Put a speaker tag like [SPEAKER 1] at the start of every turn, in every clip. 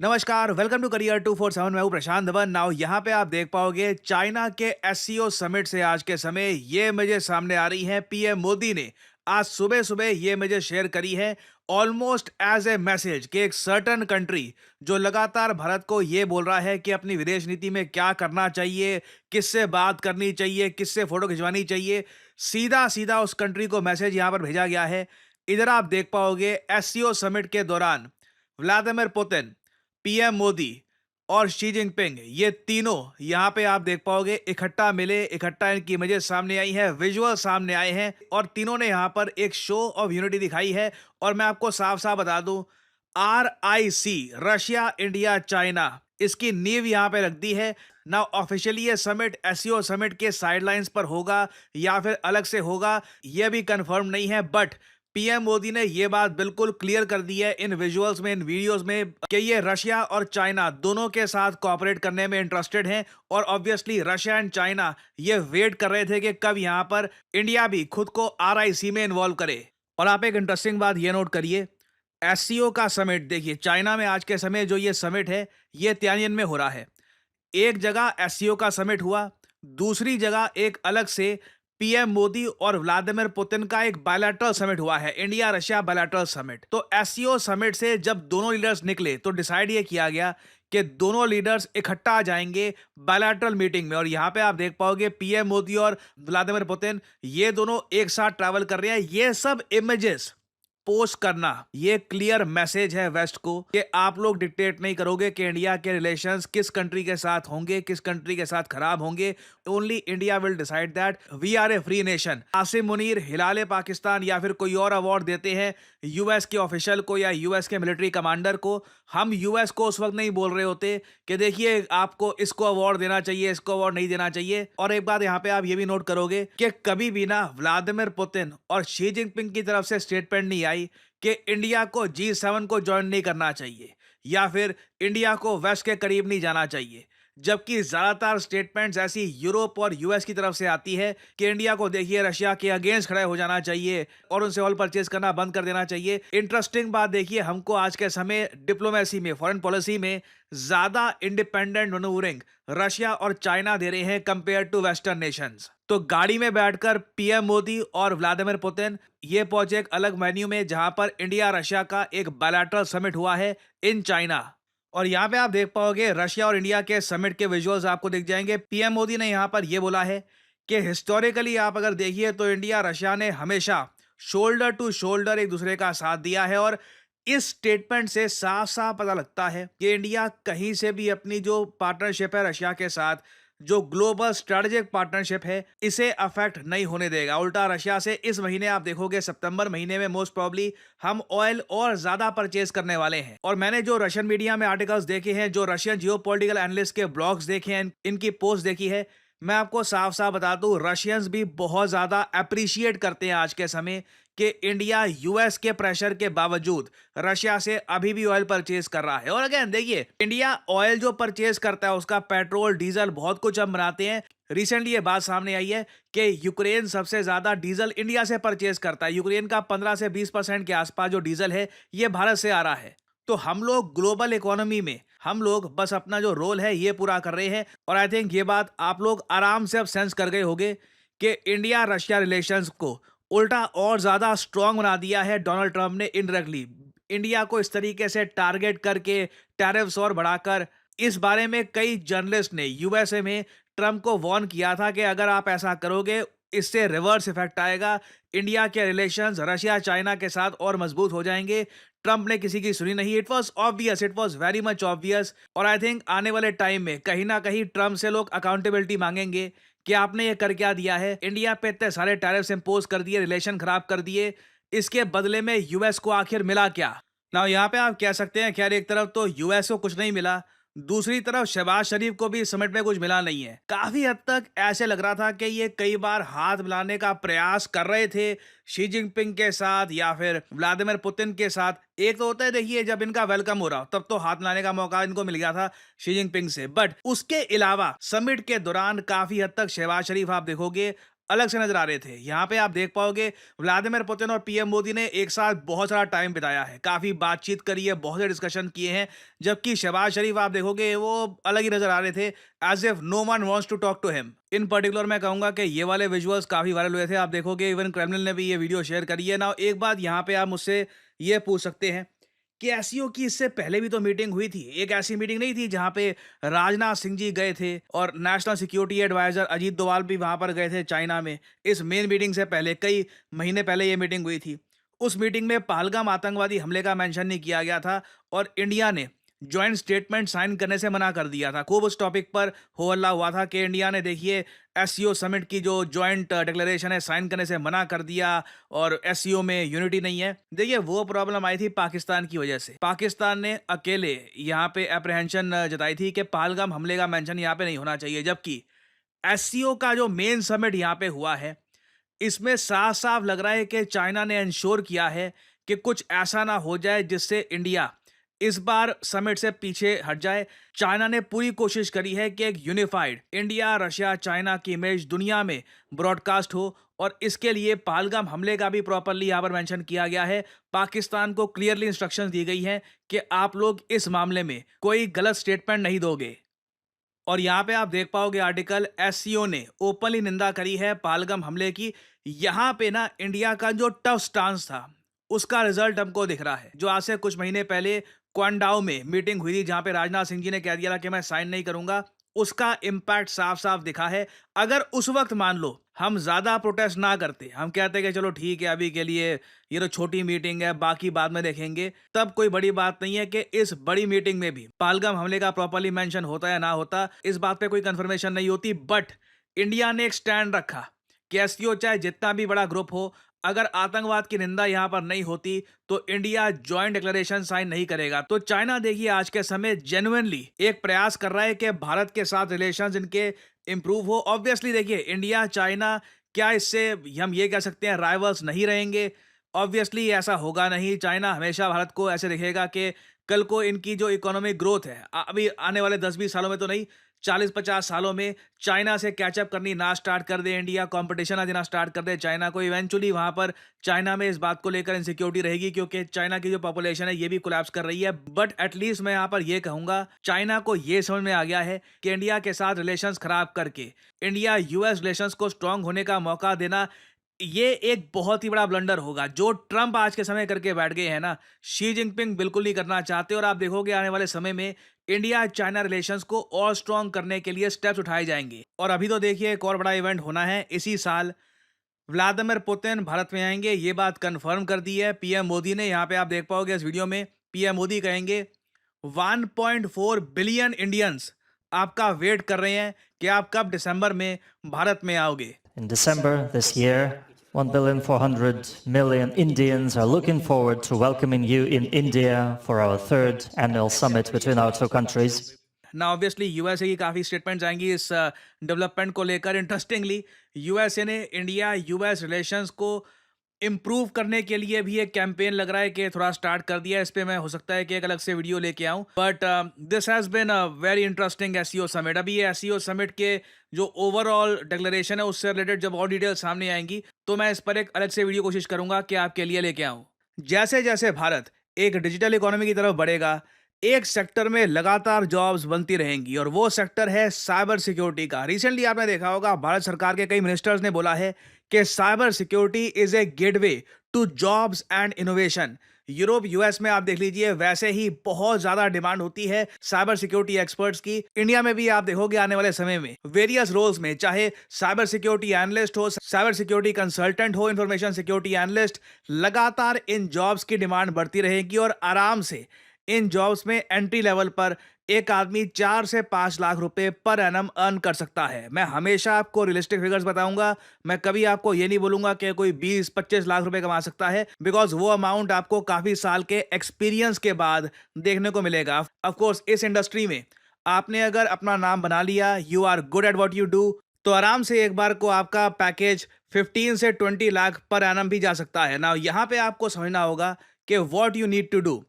[SPEAKER 1] नमस्कार, welcome to career 247। मैं हूं प्रशांत धवन। नाउ यहाँ पे आप देख पाओगे चाइना के एससीओ समिट से आज के समय ये इमेजेस सामने आ रही हैं। पीएम मोदी ने आज सुबह सुबह ये इमेजेस शेयर करी है, ऑलमोस्ट एज ए मैसेज कि एक सर्टन कंट्री जो लगातार भारत को ये बोल रहा है कि अपनी विदेश नीति में क्या करना चाहिए, किससे बात करनी चाहिए, किससे फोटो खिंचवानी चाहिए, सीधा सीधा उस कंट्री को मैसेज यहाँ पर भेजा गया है। इधर आप देख पाओगे एससीओ समिट के दौरान व्लादिमीर पुतिन, पीएम मोदी और शी जिनपिंग ये तीनों यहां पे आप देख पाओगे इकट्ठा मिले, इकट्ठा इनकी इमेजेस सामने आई हैं, विजुअल सामने आए हैं और तीनों ने यहां पर एक शो ऑफ यूनिटी दिखाई है। और मैं आपको साफ साफ बता दूं, RIC रशिया इंडिया चाइना इसकी नींव यहां पे रख दी है ना। ऑफिशियली ये समिट एससीओ समिट के साइडलाइंस पर होगा या फिर अलग से होगा, यह भी कंफर्म नहीं है। बट पीएम मोदी ने यह बात बिल्कुल क्लियर कर दी है इन विजुअल्स में, इन वीडियोस में, कि ये रशिया और चाइना दोनों के साथ कोऑपरेट करने में इंटरेस्टेड हैं। और ऑब्वियसली रशिया एंड चाइना ये वेट कर रहे थे कि कब यहां पर इंडिया भी खुद को RIC में इन्वॉल्व करे। और आप एक इंटरेस्टिंग बात ये नोट करिए, एससीओ का समिट देखिए, चाइना में आज के समय जो ये समिट है ये तियानजिन में हो रहा है। एक जगह एससीओ का समिट हुआ, दूसरी जगह एक अलग से पीएम मोदी और व्लादिमीर पुतिन का एक बायलैटरल समिट हुआ है, इंडिया रशिया बायलैटरल समिट। तो एससीओ समिट से जब दोनों लीडर्स निकले तो डिसाइड ये किया गया कि दोनों लीडर्स इकट्ठा आ जाएंगे बायलैटरल मीटिंग में। और यहां पे आप देख पाओगे पीएम मोदी और व्लादिमीर पुतिन ये दोनों एक साथ ट्रैवल कर रहे हैं। ये सब इमेजेस पोस्ट करना ये क्लियर मैसेज है वेस्ट को कि आप लोग डिक्टेट नहीं करोगे कि इंडिया के रिलेशंस किस कंट्री के साथ होंगे, किस कंट्री के साथ खराब होंगे। Only India will decide that. We are a free nation. Asim Munir हिलाले पाकिस्तान या फिर कोई और अवार्ड देते हैं यूएस के ऑफिशियल को या यूएस के मिलिट्री कमांडर को। हम यूएस को उस वक्त नहीं बोल रहे होते कि देखिए आपको इसको अवार्ड देना चाहिए, इसको अवार्ड नहीं देना चाहिए। और एक बात यहाँ पे आप ये भी नोट करोगे कि कभी भी ना व्लादिमीर पुतिन और शी जिनपिंग की तरफ से स्टेटमेंट नहीं आई कि इंडिया को G7 को ज्वाइन नहीं करना चाहिए या फिर इंडिया को वेस्ट के करीब नहीं जाना चाहिए। जबकि ज्यादातर स्टेटमेंट्स ऐसी यूरोप और यूएस की तरफ से आती है कि इंडिया को देखिए रशिया के अगेंस्ट खड़े हो जाना चाहिए और उनसे ऑयल परचेज करना बंद कर देना चाहिए। इंटरेस्टिंग बात देखिए, हमको आज के समय डिप्लोमेसी में, फॉरेन पॉलिसी में ज्यादा इंडिपेंडेंट मैनूवरिंग रशिया और चाइना दे रहे हैं कंपेयर टू वेस्टर्न नेशंस। तो गाड़ी में बैठकर पीएम मोदी और व्लादिमीर पुतिन ये पहुंचे एक अलग वेन्यू में जहां पर इंडिया रशिया का एक बायलैटरल समिट हुआ है इन चाइना। और यहाँ पे आप देख पाओगे रशिया और इंडिया के समिट के विजुअल्स आपको दिख जाएंगे। पीएम मोदी ने यहाँ पर यह बोला है कि हिस्टोरिकली आप अगर देखिए तो इंडिया रशिया ने हमेशा शोल्डर टू शोल्डर एक दूसरे का साथ दिया है। और इस स्टेटमेंट से साफ साफ पता लगता है कि इंडिया कहीं से भी अपनी जो पार्टनरशिप है रशिया के साथ, जो ग्लोबल स्ट्रेटेजिक पार्टनरशिप है, इसे अफेक्ट नहीं होने देगा। उल्टा रशिया से इस महीने आप देखोगे सितंबर महीने में मोस्ट प्रोबब्ली हम ऑयल और ज्यादा परचेज करने वाले हैं। और मैंने जो रशियन मीडिया में आर्टिकल्स देखे हैं, जो रशियन जियोपॉलिटिकल एनालिस्ट के ब्लॉग्स देखे हैं, इनकी पोस्ट देखी है, मैं आपको साफ साफ बता दूं रशियंस भी बहुत ज्यादा अप्रिशिएट करते हैं आज के समय कि इंडिया यूएस के प्रेशर के बावजूद रशिया से अभी भी ऑयल परचेज कर रहा है। और अगेन देखिए, इंडिया ऑयल जो परचेज करता है उसका पेट्रोल डीजल बहुत कुछ हम बनाते हैं। रिसेंटली ये बात सामने आई है कि यूक्रेन सबसे ज्यादा डीजल इंडिया से परचेज करता है। यूक्रेन का 15 से 20% के आसपास जो डीजल है ये भारत से आ रहा है। तो हम लोग ग्लोबल इकोनॉमी में हम लोग बस अपना जो रोल है ये पूरा कर रहे हैं। और आई थिंक ये बात आप लोग आराम से अब सेंस कर गए होंगे कि इंडिया रशिया रिलेशंस को उल्टा और ज्यादा स्ट्रांग बना दिया है डोनाल्ड ट्रंप ने इनडायरेक्टली। इंडिया को इस तरीके से टारगेट करके टैरिफ्स और बढ़ाकर, इस बारे में कई जर्नलिस्ट ने यूएसए में ट्रंप को वार्न किया था कि अगर आप ऐसा करोगे इससे रिवर्स इफेक्ट आएगा, इंडिया के रिलेशंस रशिया चाइना के साथ और मजबूत हो जाएंगे। ट्रंप ने किसी की सुनी नहीं। It was obvious, it was very much obvious. और आई थिंक आने वाले टाइम में कहीं ना कहीं ट्रंप से लोग अकाउंटेबिलिटी मांगेंगे कि आपने ये कर क्या दिया है, इंडिया पे इतने सारे टैरिफ्स इंपोज कर दिए, रिलेशन खराब कर दिए, इसके बदले में यूएस को आखिर मिला क्या। ना यहाँ पे आप कह सकते हैं खैर एक तरफ तो यूएस को कुछ नहीं मिला, दूसरी तरफ शहबाज शरीफ को भी इस समिट में कुछ मिला नहीं है। काफी हद तक ऐसे लग रहा था कि ये कई बार हाथ मिलाने का प्रयास कर रहे थे शी जिनपिंग के साथ या फिर व्लादिमीर पुतिन के साथ। एक तो होता है देखिए जब इनका वेलकम हो रहा हो तब तो हाथ मिलाने का मौका इनको मिल गया था शी जिनपिंग से, बट उसके अलावा समिट के दौरान काफी हद तक शहबाज शरीफ आप देखोगे अलग से नजर आ रहे थे। यहाँ पे आप देख पाओगे व्लादिमीर पुतिन और पीएम मोदी ने एक साथ बहुत सारा टाइम बिताया है, काफी बातचीत करी है, बहुत से डिस्कशन किए हैं। जबकि शहबाज शरीफ आप देखोगे वो अलग ही नजर आ रहे थे, as if no one wants to talk to him. In particular मैं कहूंगा कि ये वाले विजुअल्स काफी वायरल हुए थे, आप देखोगे इवन क्रेमलिन ने भी ये वीडियो शेयर करी है ना। एक बात यहाँ पे आप मुझसे ये पूछ सकते हैं कि एससीओ की इससे पहले भी तो मीटिंग हुई थी। एक ऐसी मीटिंग नहीं थी जहां पे राजनाथ सिंह जी गए थे और national security adviser Ajit Doval भी वहां पर गए थे चाइना में। इस मेन मीटिंग से पहले कई महीने पहले ये मीटिंग हुई थी। उस मीटिंग में पहलगाम आतंकवादी हमले का मेंशन नहीं किया गया था और इंडिया ने जॉइंट स्टेटमेंट साइन करने से मना कर दिया था। खूब उस टॉपिक पर हो हल्ला हुआ था कि इंडिया ने देखिए एससीओ समिट की जो जॉइंट डिक्लेरेशन है साइन करने से मना कर दिया और एससीओ में यूनिटी नहीं है। देखिए वो प्रॉब्लम आई थी पाकिस्तान की वजह से। पाकिस्तान ने अकेले यहाँ पे अप्रहेंशन जताई थी कि पहलगाम हमले का मेंशन यहाँ पे नहीं होना चाहिए, जबकि एससीओ का जो मेन समिट यहाँ पे हुआ है इसमें साफ साफ लग रहा है कि चाइना ने इंश्योर किया है कि कुछ ऐसा ना हो जाए जिससे इंडिया इस बार समिट से पीछे हट जाए। चाइना ने पूरी कोशिश करी है कि एक यूनिफाइड इंडिया रशिया चाइना की इमेज दुनिया में ब्रॉडकास्ट हो और इसके लिए पहलगाम हमले का भी प्रॉपरली यहाँ पर मेंशन किया गया है। पाकिस्तान को क्लियरली इंस्ट्रक्शंस दी गई हैं कि आप लोग इस मामले में कोई गलत स्टेटमेंट नहीं दोगे। और यहाँ पे आप देख पाओगे आर्टिकल एससीओ ने ओपनली निंदा करी है पहलगाम हमले की। यहाँ पे ना इंडिया का जो टफ स्टांस था उसका रिजल्ट हमको दिख रहा है। जो आज से कुछ महीने पहले क्वांडाओ में मीटिंग हुई थी जहां पे राजनाथ सिंह जी ने कह दिया था कि मैं साइन नहीं करूंगा, उसका इम्पैक्ट साफ साफ दिखा है। अगर उस वक्त मान लो हम ज्यादा प्रोटेस्ट ना करते, हम कहते कि चलो ठीक है अभी के लिए ये तो छोटी मीटिंग है बाकी बाद में देखेंगे, तब कोई बड़ी बात नहीं है कि इस बड़ी मीटिंग में भी पहलगाम हमले का प्रॉपरली मेंशन होता या ना होता, इस बात पे कोई कंफर्मेशन नहीं होती। बट इंडिया ने एक स्टैंड रखा कि एससीओ चाहे जितना भी बड़ा ग्रुप हो, अगर आतंकवाद की निंदा यहां पर नहीं होती तो इंडिया जॉइंट डिक्लेरेशन साइन नहीं करेगा। तो चाइना देखिए आज के समय जेन्युइनली एक प्रयास कर रहा है कि भारत के साथ रिलेशंस इनके इंप्रूव हो। ऑब्वियसली देखिए इंडिया चाइना क्या इससे हम ये कह सकते हैं राइवल्स नहीं रहेंगे? ऑब्वियसली ऐसा होगा नहीं। चाइना हमेशा भारत को ऐसे दिखेगा कि कल को इनकी जो इकोनॉमिक ग्रोथ है अभी आने वाले 10-20 सालों में तो नहीं, 40-50 सालों में चाइना से कैचअप करनी ना स्टार्ट कर दे इंडिया, कंपटीशन ना देना स्टार्ट कर दे चाइना को, इवेंचुअली वहां पर चाइना में इस बात को लेकर इनसिक्योरिटी रहेगी क्योंकि चाइना की जो पॉपुलेशन है ये भी कोलैप्स कर रही है। बट एटलीस्ट मैं यहाँ पर ये कहूंगा चाइना को ये समझ में आ गया है कि इंडिया के साथ रिलेशंस खराब करके इंडिया यूएस रिलेशंस को स्ट्रांग होने का मौका देना ये एक बहुत ही बड़ा ब्लंडर होगा। जो ट्रंप आज के समय करके बैठ गए हैं ना, शी जिनपिंग बिल्कुल नहीं करना चाहते। और आप देखोगे आने वाले समय में इंडिया चाइना रिलेशंस को और स्ट्रांग करने के लिए स्टेप्स उठाए जाएंगे। और अभी तो देखिए एक और बड़ा इवेंट होना है इसी साल, व्लादिमीर पुतिन भारत में आएंगे, ये बात कंफर्म कर दी है पीएम मोदी ने। यहाँ पे आप देख पाओगे इस वीडियो में पीएम मोदी कहेंगे 1.4 बिलियन इंडियंस आपका वेट कर रहे हैं कि आप कब दिसंबर में भारत में आओगे।
[SPEAKER 2] In December this year, 1,400,000,000 Indians are looking forward to welcoming you in India for our third annual summit between our two countries.
[SPEAKER 1] ना ऑब्वियसली यूएसए की काफ़ी स्टेटमेंट्स आएंगी इस डेवलपमेंट को लेकर। इंटरेस्टिंगली यूएसए ने इंडिया यूएस रिलेशंस को improve करने के लिए भी एक कैंपेन लग रहा है कि थोड़ा स्टार्ट कर दिया है। इस पे मैं हो सकता है कि एक अलग से वीडियो लेके आऊं। But this has been a very interesting SCO summit. अभी ये एससीओ समिट के जो ओवरऑल डिक्लेरेशन है उससे रिलेटेड जब और डिटेल सामने आएंगी तो मैं इस पर एक अलग से वीडियो कोशिश करूंगा कि आपके लिए लेके आऊं। जैसे जैसे भारत एक डिजिटल इकोनॉमी की तरफ बढ़ेगा, एक सेक्टर में लगातार जॉब्स बनती रहेंगी और वो सेक्टर है साइबर सिक्योरिटी का। रिसेंटली आपने देखा होगा भारत सरकार के कई मिनिस्टर्स ने बोला है कि cyber security is a gateway to jobs and innovation. Europe US में आप देख लीजिए वैसे ही बहुत ज्यादा डिमांड होती है साइबर सिक्योरिटी एक्सपर्ट्स की। इंडिया में भी आप देखोगे आने वाले समय में वेरियस रोल्स में, चाहे साइबर सिक्योरिटी एनालिस्ट हो, साइबर सिक्योरिटी कंसल्टेंट हो, इंफॉर्मेशन सिक्योरिटी एनालिस्ट, लगातार इन जॉब्स की डिमांड बढ़ती रहेगी और आराम से इन जॉब्स में एंट्री लेवल पर एक आदमी 4 से 5 लाख रुपए पर एनम अर्न कर सकता है। मैं हमेशा आपको रियलिस्टिक फिगर्स बताऊंगा, मैं कभी आपको ये नहीं बोलूंगा कि कोई 20-25 लाख रुपए कमा सकता है, बिकॉज वो अमाउंट आपको काफी साल के एक्सपीरियंस के बाद देखने को मिलेगा। ऑफ कोर्स इस इंडस्ट्री में आपने अगर अपना नाम बना लिया, you are good at what you do, तो आराम से एक बार को आपका पैकेज 15 से 20 लाख पर एनम भी जा सकता है ना। यहाँ पे आपको समझना होगा कि what you need to do.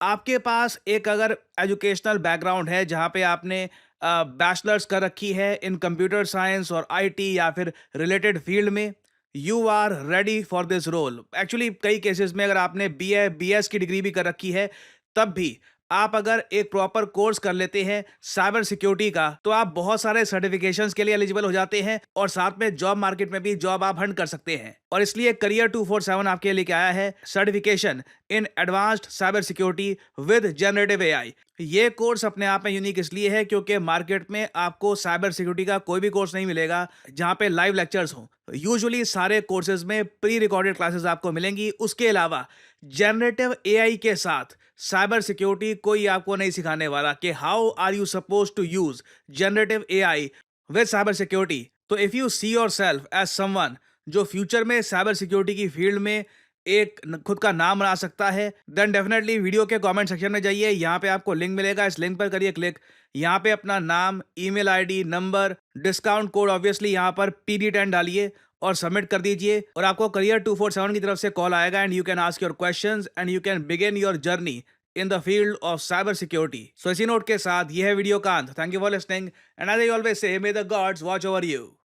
[SPEAKER 1] आपके पास एक अगर एजुकेशनल बैकग्राउंड है जहाँ पे आपने बैचलर्स कर रखी है इन कंप्यूटर साइंस और आईटी या फिर रिलेटेड फील्ड में, you are ready for this role. Actually कई केसेस में अगर आपने बीए बीएस की डिग्री भी कर रखी है, तब भी आप अगर एक प्रॉपर कोर्स कर लेते हैं साइबर सिक्योरिटी का, तो आप बहुत सारे सर्टिफिकेशंस के लिए एलिजिबल हो जाते हैं और साथ में जॉब मार्केट में भी जॉब आप हंट कर सकते हैं। और इसलिए करियर 247 आपके लिए लेके आया है certification in advanced cyber security with generative AI. ये कोर्स अपने आप में यूनिक इसलिए है क्योंकि मार्केट में आपको साइबर सिक्योरिटी का कोई भी कोर्स नहीं मिलेगा जहां पे लाइव लेक्चर्स हों। यूजुअली सारे कोर्सेज में प्री रिकॉर्डेड क्लासेस आपको मिलेंगी। उसके अलावा जनरेटिव एआई के साथ साइबर सिक्योरिटी कोई आपको नहीं सिखाने वाला कि how are you suppose to use generative AI with cyber security. तो if you see yourself as someone जो फ्यूचर में साइबर सिक्योरिटी की फील्ड में एक खुद का नाम बना सकता है, देन डेफिनेटली वीडियो के कमेंट सेक्शन में जाइए, यहाँ पे आपको लिंक मिलेगा, इस लिंक पर करिए क्लिक। यहाँ पे अपना नाम, email ID, number, discount code obviously यहाँ पर PD10 डालिए और सबमिट कर दीजिए और आपको करियर 247 की तरफ से कॉल आएगा and you can ask your questions and you can begin your journey in the field of cyber security. So इसी नोट के साथ ये है वीडियो का अंत। Thank you for listening and as I always say, may the gods watch over you.